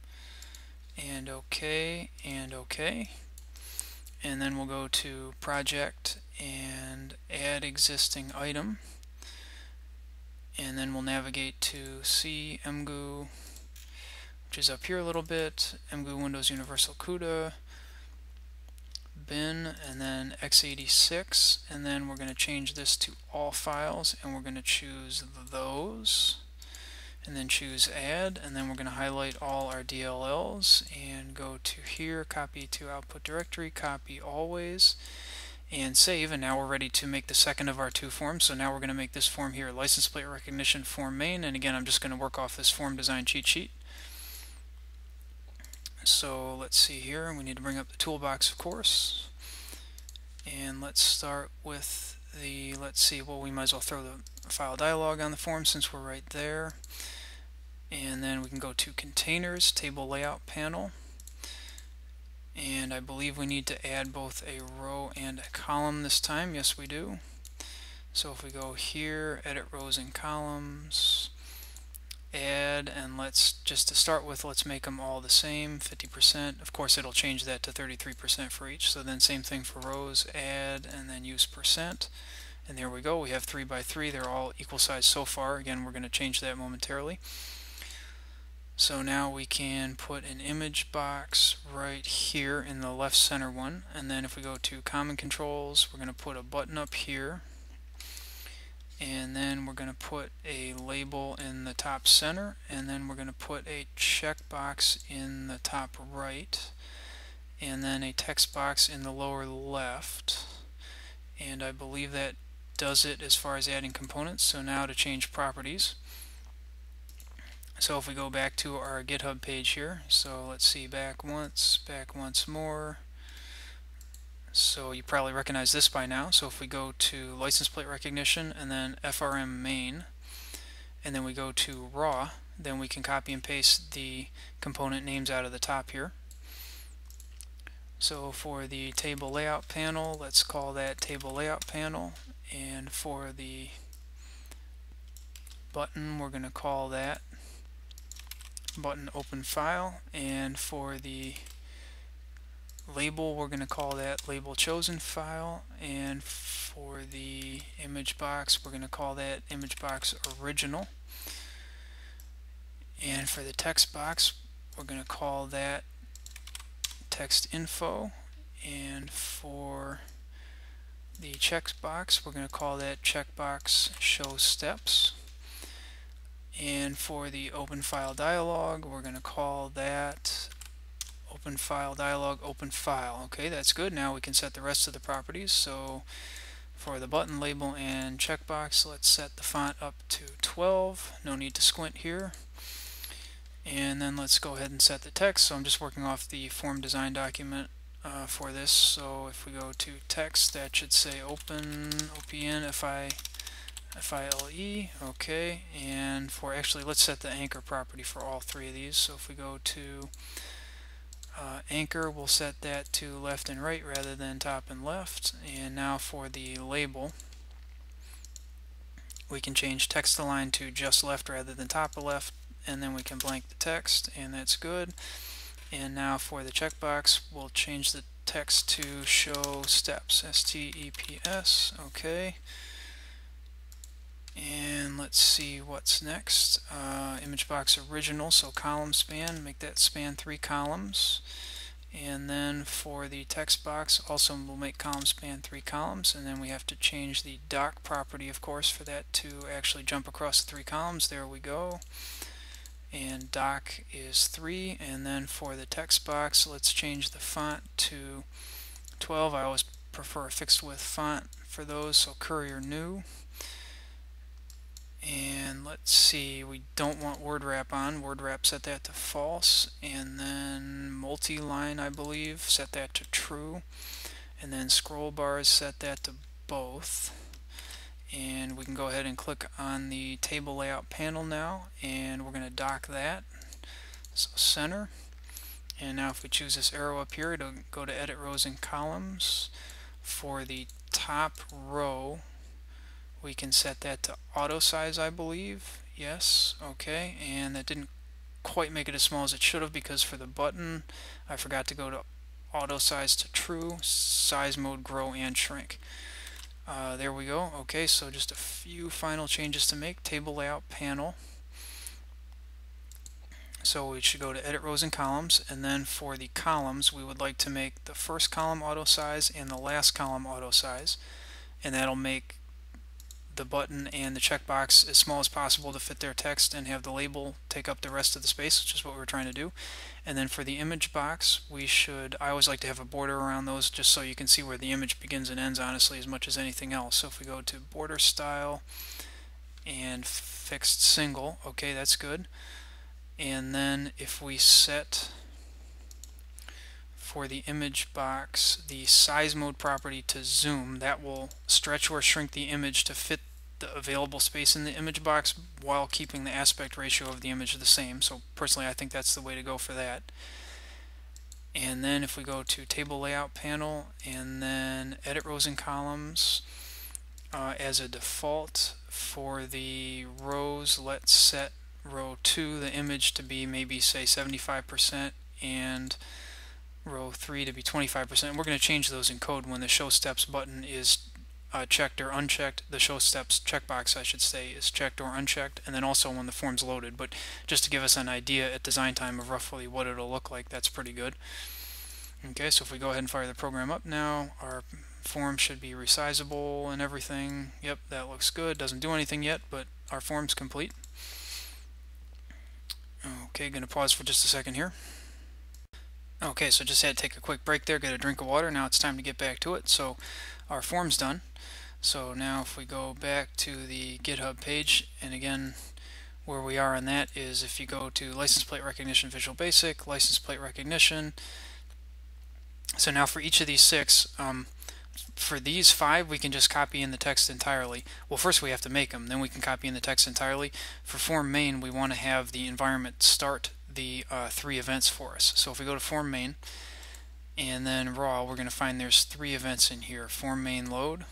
And OK, and OK. And then we'll go to project and add existing item, and then we'll navigate to C Emgu, which is up here a little bit, Emgu Windows Universal CUDA, bin, and then x86, and then we're going to change this to all files, and we're going to choose those, and then choose add, and then we're going to highlight all our DLLs and go to here, copy to output directory, copy always, and save. And now we're ready to make the second of our two forms. So now we're going to make this form here, license plate recognition form main, and again I'm just going to work off this form design cheat sheet. So let's see here, we need to bring up the toolbox, of course, and let's start with the, let's see, well, we might as well throw the file dialog on the form since we're right there. And then we can go to containers, table layout panel, and I believe we need to add both a row and a column this time. Yes, we do. So if we go here, edit rows and columns, add, and let's, just to start with, let's make them all the same, 50%. Of course it'll change that to 33% for each. So then same thing for rows, add, and then use %. And there we go, we have 3 by 3. They're all equal size so far. Again, we're going to change that momentarily. So now we can put an image box right here in the left center one, and then if we go to common controls, we're going to put a button up here, and then we're going to put a label in the top center, and then we're going to put a checkbox in the top right, and then a text box in the lower left, and I believe that does it as far as adding components. So now to change properties. So if we go back to our GitHub page here, so let's see, back once more. So you probably recognize this by now. So if we go to license plate recognition and then FRM main, and then we go to raw, then we can copy and paste the component names out of the top here. So for the table layout panel, let's call that table layout panel, and for the button, we're going to call that button open file, and for the label, we're going to call that label chosen file, and for the image box, we're going to call that image box original, and for the text box, we're going to call that text info, and for the checkbox, we're going to call that checkbox show steps. And for the open file dialog, we're going to call that open file dialog open file. Okay, that's good. Now we can set the rest of the properties. So for the button label and checkbox, let's set the font up to 12. No need to squint here. And then let's go ahead and set the text. So I'm just working off the form design document for this. So if we go to text, that should say OPN FILE. Okay, and for actually, let's set the anchor property for all three of these. So if we go to anchor, we'll set that to left and right rather than top and left. And now for the label, we can change text align to just left rather than top of left, and then we can blank the text, and that's good. And now for the checkbox, we'll change the text to show steps, STEPS. Okay. And let's see what's next. Image box original, so column span, make that span 3 columns. And then for the text box, also we'll make column span 3 columns, and then we have to change the dock property, of course, for that to actually jump across the 3 columns. There we go. And dock is 3. And then for the text box, let's change the font to 12. I always prefer a fixed width font for those, so Courier New. And let's see, we don't want word wrap on. Word wrap, set that to false. And then multi-line, I believe, set that to true. And then scroll bars, set that to both. And we can go ahead and click on the table layout panel now, and we're going to dock that. So center. And now if we choose this arrow up here, it'll go to edit rows and columns. For the top row, we can set that to auto size, I believe. Yes, okay, and that didn't quite make it as small as it should have, because for the button I forgot to go to auto size to true, size mode grow and shrink. There we go. Okay, so just a few final changes to make. Table layout panel. So we should go to edit rows and columns, and then for the columns we would like to make the first column auto size and the last column auto size, and that'll make the button and the checkbox as small as possible to fit their text and have the label take up the rest of the space, which is what we're trying to do. And then for the image box, I always like to have a border around those just so you can see where the image begins and ends, honestly, as much as anything else. So if we go to border style and fixed single, okay, that's good. And then if we set for the image box the size mode property to zoom, that will stretch or shrink the image to fit the available space in the image box while keeping the aspect ratio of the image the same. So personally, I think that's the way to go for that. And then if we go to table layout panel and then edit rows and columns, as a default for the rows, let's set row 2 the image to be maybe say 75% and row 3 to be 25%. We're going to change those in code when the show steps button is checked or unchecked. The show steps checkbox, I should say, is checked or unchecked, and then also when the form's loaded. But just to give us an idea at design time of roughly what it'll look like, that's pretty good. Okay, so if we go ahead and fire the program up now, our form should be resizable and everything. Yep, that looks good. Doesn't do anything yet, but our form's complete. Okay, going to pause for just a second here. Okay, so just had to take a quick break there, get a drink of water. Now it's time to get back to it. So our form's done. So now if we go back to the GitHub page, and again, where we are on that is if you go to license plate recognition Visual Basic, license plate recognition. So now for each of these 6, for these 5 we can just copy in the text entirely. Well, first we have to make them, then we can copy in the text entirely. For form main, we want to have the environment start the 3 events for us. So if we go to form main and then raw, we're going to find there's 3 events in here. Form main load,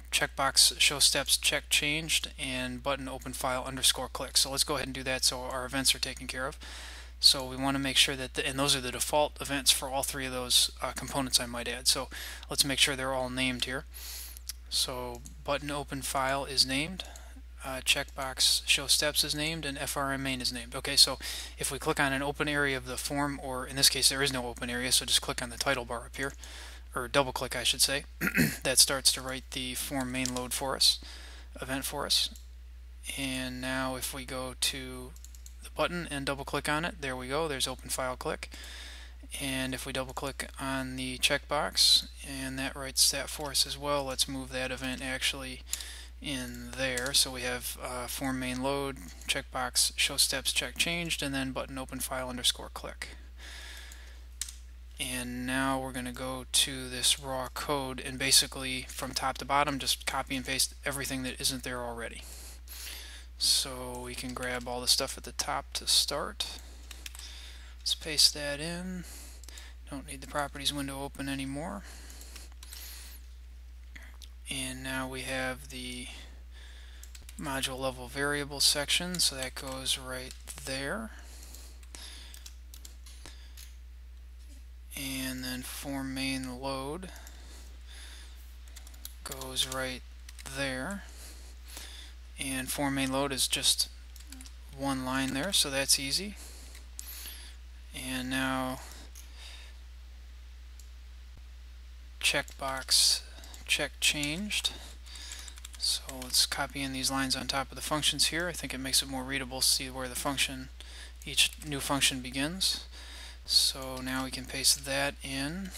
checkbox show steps check changed, and button open file underscore click. So let's go ahead and do that so our events are taken care of. So we want to make sure that, and those are the default events for all 3 of those components, I might add. So let's make sure they're all named here. So button open file is named, checkbox show steps is named, and FRM main is named. Okay, so if we click on an open area of the form, or in this case there is no open area, so just click on the title bar up here, or double click I should say, that starts to write the form main load for us, event for us. And now if we go to the button and double click on it, there we go, there's Open File Click. And if we double click on the checkbox, and that writes that for us as well, let's move that event actually in there. So we have form main load, checkbox, show steps, check changed, and then button open file underscore click. And now we're going to go to this raw code and basically from top to bottom just copy and paste everything that isn't there already. So we can grab all the stuff at the top to start. Let's paste that in. Don't need the properties window open anymore. And now we have the module level variable section, so that goes right there. And then form main load goes right there. And form main load is just one line there, so that's easy. And now checkbox check changed. So let's copy in these lines on top of the functions here. I think it makes it more readable to see where the function, each new function begins. So now we can paste that in,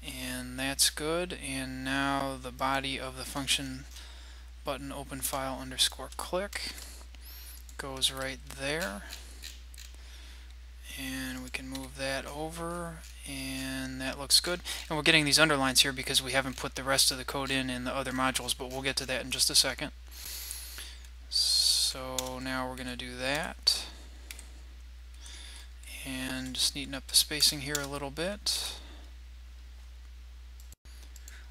and that's good. And now the body of the function button open file underscore click goes right there. And we can move that over, and that looks good. And we're getting these underlines here because we haven't put the rest of the code in the other modules, but we'll get to that in just a second. So now we're going to do that. And just neaten up the spacing here a little bit.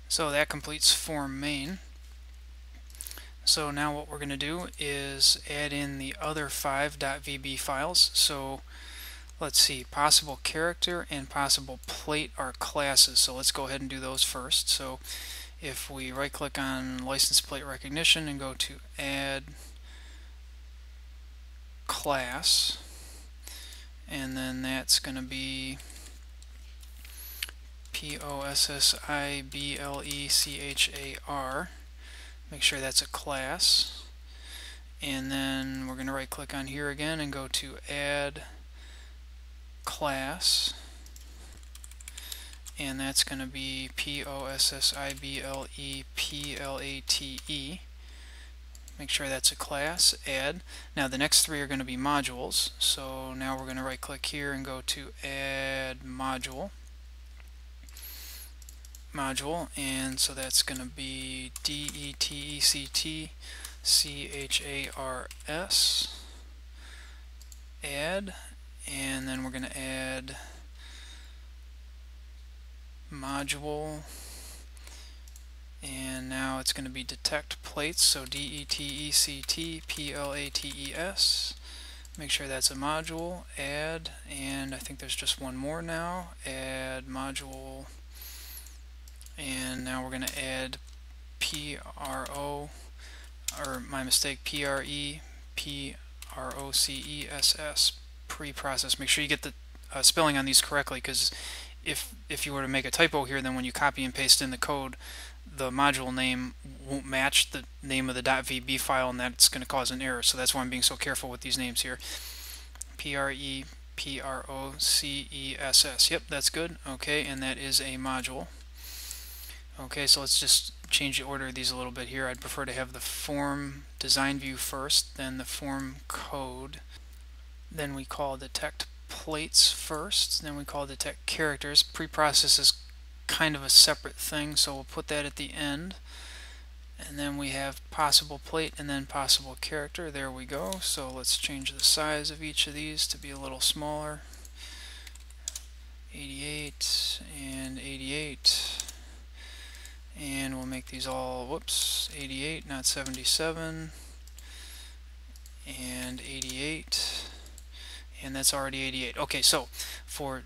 So that completes form main. So now what we're going to do is add in the other 5 .vb files. So let's see, possible character and possible plate are classes, so let's go ahead and do those first. So if we right click on license plate recognition and go to add class, and then that's going to be POSSIBLECHAR. Make sure that's a class. And then we're going to right click on here again and go to add class, and that's going to be POSSIBLEPLATE. Make sure that's a class, add. Now the next 3 are going to be modules, so now we're going to right click here and go to add module, and so that's going to be DETECTCHARS, add. And then we're going to add module, and now it's going to be detect plates, so DETECTPLATES. Make sure that's a module, add, and I think there's just one more now, add module, and now we're going to add PRO, or my mistake, PREPROCESS. Pre-process. Make sure you get the spelling on these correctly, because if you were to make a typo here, then when you copy and paste in the code, the module name won't match the name of the .vb file, and that's going to cause an error. So that's why I'm being so careful with these names here. PREPROCESS. Yep, that's good. Okay, and that is a module. Okay, so let's just change the order of these a little bit here. I'd prefer to have the form design view first, then the form code. Then we call detect plates first, then we call detect characters. Preprocess is kind of a separate thing, so we'll put that at the end. And then we have possible plate and then possible character. There we go. So let's change the size of each of these to be a little smaller. 88 and 88. And we'll make these all, whoops, 88, not 77. And 88. And that's already 88. Okay, so for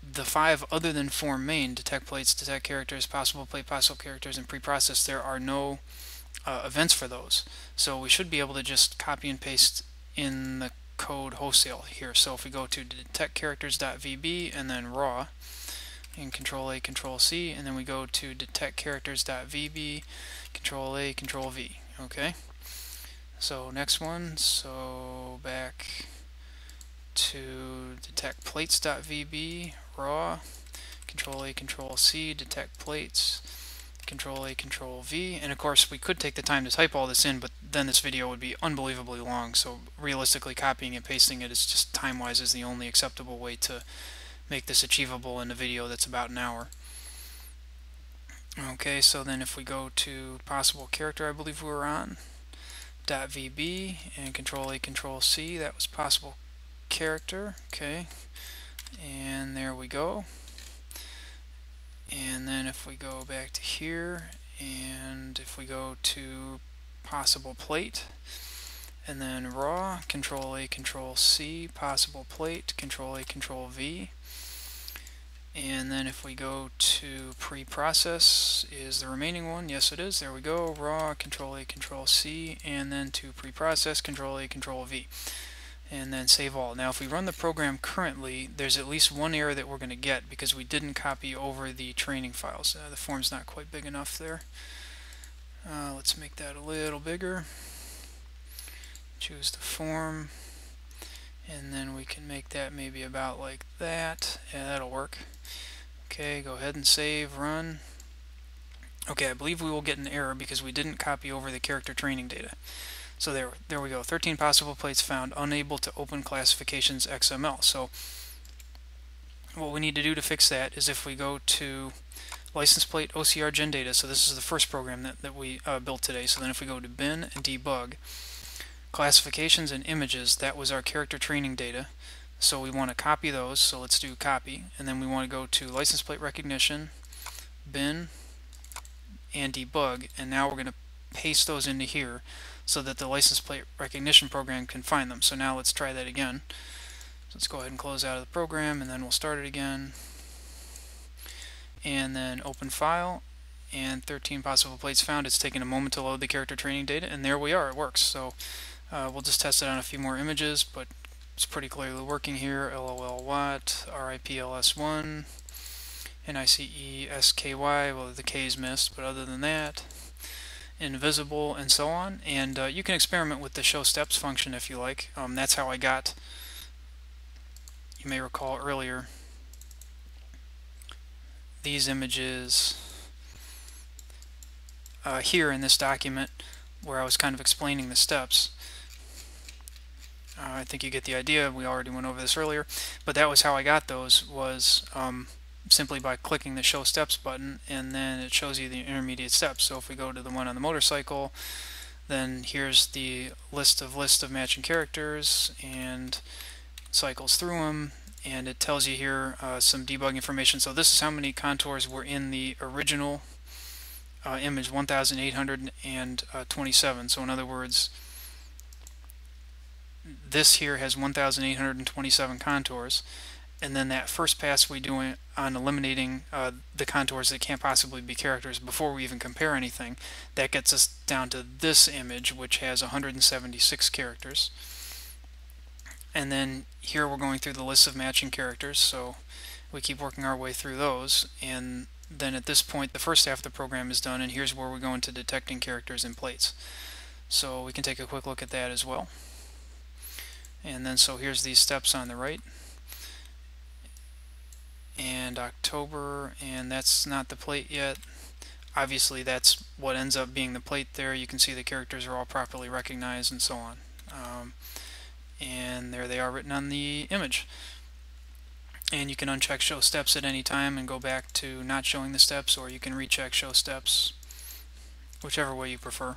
the 5 other than form main, detect plates, detect characters, possible plate, possible characters, and preprocess, there are no events for those. So we should be able to just copy and paste in the code wholesale here. So if we go to detect characters.vb and then raw, and Control A, Control C, and then we go to detect characters.vb, Control A, Control V. Okay. So next one, so back to detect plates.vb, raw, Control A, Control C, detect plates, Control A, Control V, and of course we could take the time to type all this in, but then this video would be unbelievably long, so realistically copying and pasting it is just time-wise is the only acceptable way to make this achievable in a video that's about an hour. Okay, so then if we go to possible character, I believe we were on, .vb, and Control A, Control C, that was possible character, okay, and there we go. And then if we go back to here, and if we go to possible plate, and then raw, Control A, Control C, possible plate, Control A, Control V, and then if we go to pre-process, is the remaining one? Yes it is, there we go, raw, Control A, Control C, and then to pre-process, Control A, Control V. And then save all. Now if we run the program currently, there's at least one error that we're going to get because we didn't copy over the training files. The form's not quite big enough there. Let's make that a little bigger. Choose the form, and then we can make that maybe about like that. Yeah, that'll work. Okay, go ahead and save, run. Okay, I believe we will get an error because we didn't copy over the character training data. So there we go, 13 possible plates found, unable to open classifications XML. So what we need to do to fix that is if we go to license plate OCR gen data, so this is the first program that we built today, so then if we go to bin and debug, classifications and images, that was our character training data. So we want to copy those, so let's do copy, and then we want to go to license plate recognition, bin, and debug, and now we're going to paste those into here so that the license plate recognition program can find them. So now let's try that again. So let's go ahead and close out of the program, and then we'll start it again. And then open file, and 13 possible plates found. It's taking a moment to load the character training data, and there we are, it works. So we'll just test it on a few more images, but it's pretty clearly working here. LOL Watt, RIPLS1, NICE SKY, well the K is missed, but other than that, invisible, and so on. And you can experiment with the show steps function if you like. That's how I got, you may recall earlier, these images here in this document where I was kind of explaining the steps. I think you get the idea. We already went over this earlier, but that was how I got those, was simply by clicking the show steps button, and then it shows you the intermediate steps. So if we go to the one on the motorcycle, then here's the list of matching characters, and cycles through them, and it tells you here some debug information. So this is how many contours were in the original image, 1,827. So in other words, this here has 1,827 contours, and then that first pass we do on eliminating the contours that can't possibly be characters before we even compare anything, that gets us down to this image, which has 176 characters. And then here we're going through the list of matching characters, so we keep working our way through those, and then at this point the first half of the program is done, and here's where we go into detecting characters in plates. So we can take a quick look at that as well. And then so here's these steps on the right, and October, and that's not the plate yet. Obviously that's what ends up being the plate there. You can see the characters are all properly recognized and so on. And there they are written on the image. And you can uncheck show steps at any time and go back to not showing the steps, or you can recheck show steps, whichever way you prefer.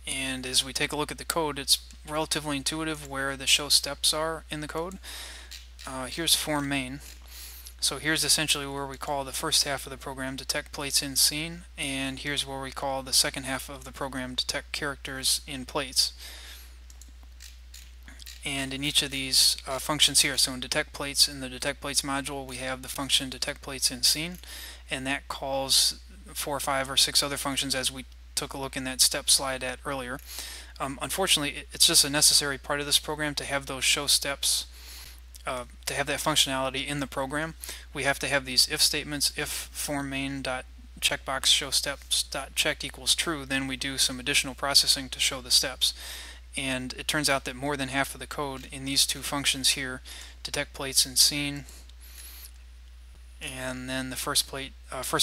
And as we take a look at the code, it's relatively intuitive where the show steps are in the code. Here's form main. So here's essentially where we call the first half of the program detect plates in scene, and here's where we call the second half of the program detect characters in plates. And in each of these functions here, so in detect plates, in the detect plates module, we have the function detect plates in scene, and that calls 4, 5, or 6 other functions as we took a look in that step slide at earlier. Unfortunately, it's just a necessary part of this program to have those show steps, to have that functionality in the program. We have to have these if statements, if form main dot checkbox show steps dot checked equals true, then we do some additional processing to show the steps. And it turns out that more than half of the code in these two functions here, detect plates and scene, and then the first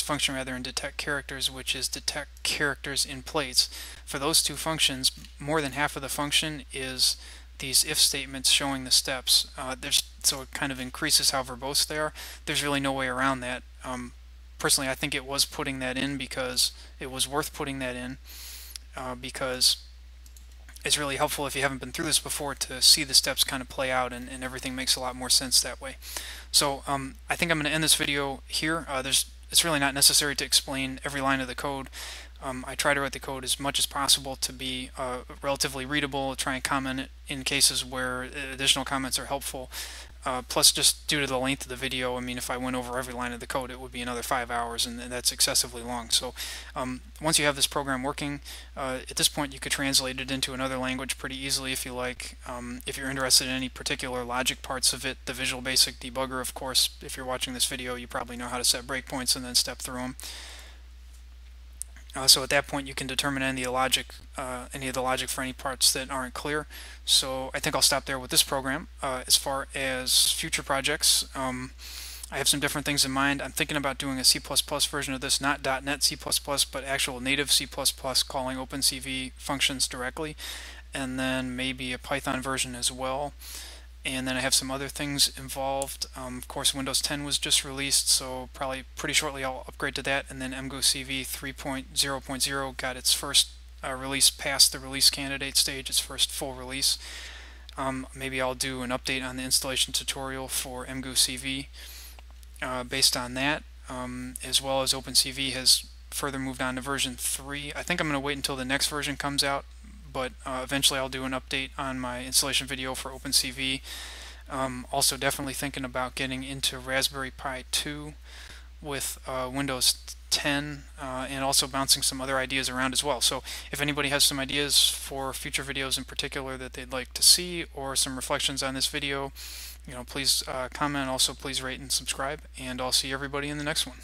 function rather in detect characters, which is detect characters in plates. For those two functions, more than half of the function is these if statements showing the steps. So it kind of increases how verbose they are. There's really no way around that. Personally, I think it was putting that in because it was worth putting that in because it's really helpful if you haven't been through this before to see the steps kind of play out, and everything makes a lot more sense that way. So I think I'm going to end this video here. It's really not necessary to explain every line of the code. I try to write the code as much as possible to be relatively readable, try and comment it in cases where additional comments are helpful. Plus, just due to the length of the video, I mean, if I went over every line of the code, it would be another 5 hours, and that's excessively long. So once you have this program working, at this point you could translate it into another language pretty easily if you like. If you're interested in any particular logic parts of it, the Visual Basic Debugger, of course, if you're watching this video, you probably know how to set breakpoints and then step through them. So at that point you can determine any of the logic for any parts that aren't clear. So I think I'll stop there with this program. As far as future projects, I have some different things in mind. I'm thinking about doing a C++ version of this, not .NET C++, but actual native C++ calling OpenCV functions directly, and then maybe a Python version as well. And then I have some other things involved. Of course, Windows 10 was just released, so probably pretty shortly I'll upgrade to that. And then Emgu CV 3.0.0 got its first release past the release candidate stage, its first full release. Maybe I'll do an update on the installation tutorial for Emgu CV based on that, as well as OpenCV has further moved on to version 3. I think I'm going to wait until the next version comes out, but eventually I'll do an update on my installation video for OpenCV. Also definitely thinking about getting into Raspberry Pi 2 with Windows 10 and also bouncing some other ideas around as well. So if anybody has some ideas for future videos in particular that they'd like to see, or some reflections on this video, please comment. Also please rate and subscribe, and I'll see everybody in the next one.